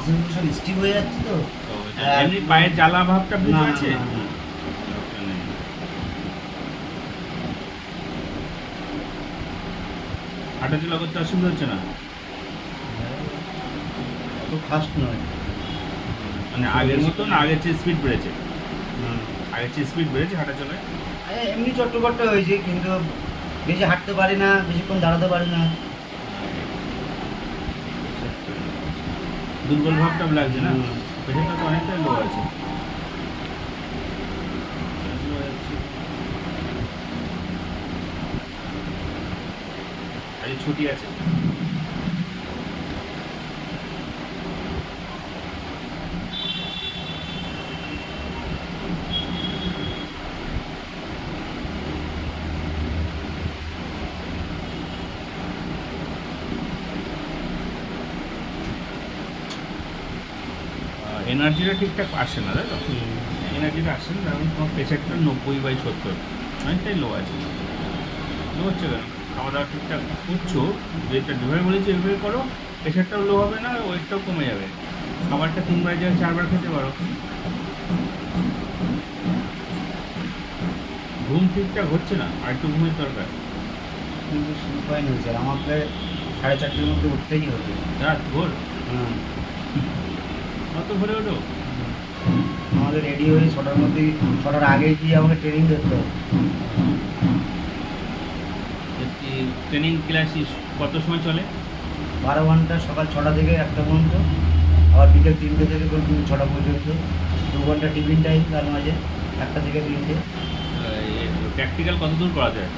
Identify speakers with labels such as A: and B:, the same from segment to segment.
A: মাসেলগুলো সব স্টিভ হয়ে যাচ্ছে তো।
B: এমনি পায়ের জ্বালা ভাবটা
A: না
B: বুঝতে
A: না
B: আছে?
A: না, না।
B: হাঁটাচলা করতে অসুবিধা হচ্ছে না?
A: অত ফাস্ট নয়।
B: মানে আগের মতো না, আগের চেয়ে স্পিড বেড়েছে?
A: হুম।
B: আগের চেয়ে স্পিড বেড়েছে হাঁটাচলায়?
A: এমনি চট্টপট্টা হয়েছে, কিন্তু বেশি হাঁটতে পারি না, বেশিক্ষণ দাঁড়াতে পারি না।
B: দুর্বল ভাবটা লাগছে না?
A: হুম।
B: প্রেশারটা তো অনেকটাই লো আছে। আজ ছুটি আছে। এনার্জিটা ঠিকঠাক আসছে না, তাই তো? এনার্জিটা আসছে না, কারণ তোমার প্রেশারটা 90/70, অনেকটাই লো আছে। লো হচ্ছে কেন? খাওয়া দাওয়া ঠিকঠাক করছো, যেটা যেভাবে বলেছি এভাবে করো, প্রেশারটাও লো হবে না, ওয়েটটাও কমে যাবে। খাবারটা 3 বার জায়গায় 4 বার খেতে পারো। ঘুম ঠিকঠাক হচ্ছে না, আর একটু ঘুমের দরকার।
A: কিন্তু উপায় নেই স্যার, আমাকে 4:30টার মধ্যে উঠতেই হবে।
B: রাত ভোর?
A: হুম।
B: অত ভোরে ওঠো?
A: আমাদের রেডি হয়ে 6টার মধ্যেই, 6টার আগে গিয়ে আমাকে ট্রেনিং ধরতে হবে।
B: ট্রেনিং ক্লাস কত সময় চলে?
A: 12 ঘন্টা, সকাল 6টা থেকে 1টা পর্যন্ত, আবার বিকেল 3টে থেকে 6টা পর্যন্ত। 2 ঘন্টা টিফিন টাইম তার মাঝে, 1টা থেকে 3টে।
B: প্র্যাকটিক্যাল কত দূর করা যায়?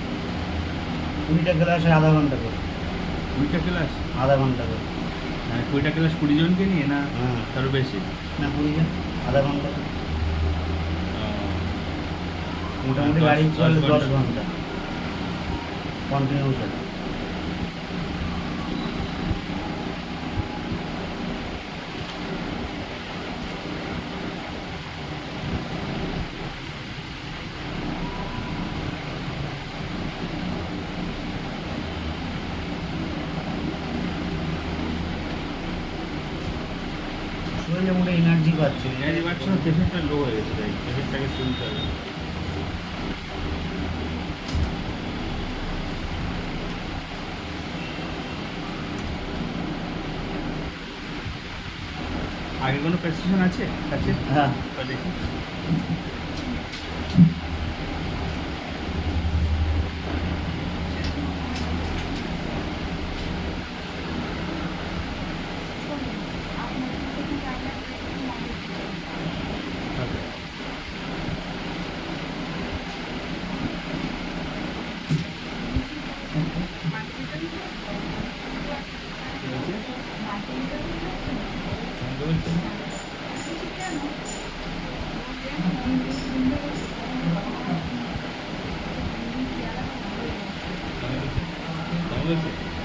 A: 20টা ক্লাসে আধা ঘন্টা করে।
B: 20টা ক্লাস?
A: আধা ঘন্টা করে।
B: মানে 20টা ক্লাস 20 জনকে নিয়ে, না
A: হ্যাঁ।
B: তারও বেশি?
A: না, 20 জন, আধা ঘন্টা করে।
B: আহ,
A: মোটামুটি গাড়ি চলে 10 ঘন্টা কন্টিনিউ চলে। শরীরে মোটে এনার্জি পাচ্ছে না।
B: এনার্জি পাচ্ছ না, প্রেশারটা লো হয়ে গেছে, তাই প্রেশারটাকে তুলতে হবে। আগে কোনো প্রেসক্রিপশন আছে কাছে?
A: হ্যাঁ।
B: বা দেখি। ঠিক আছে।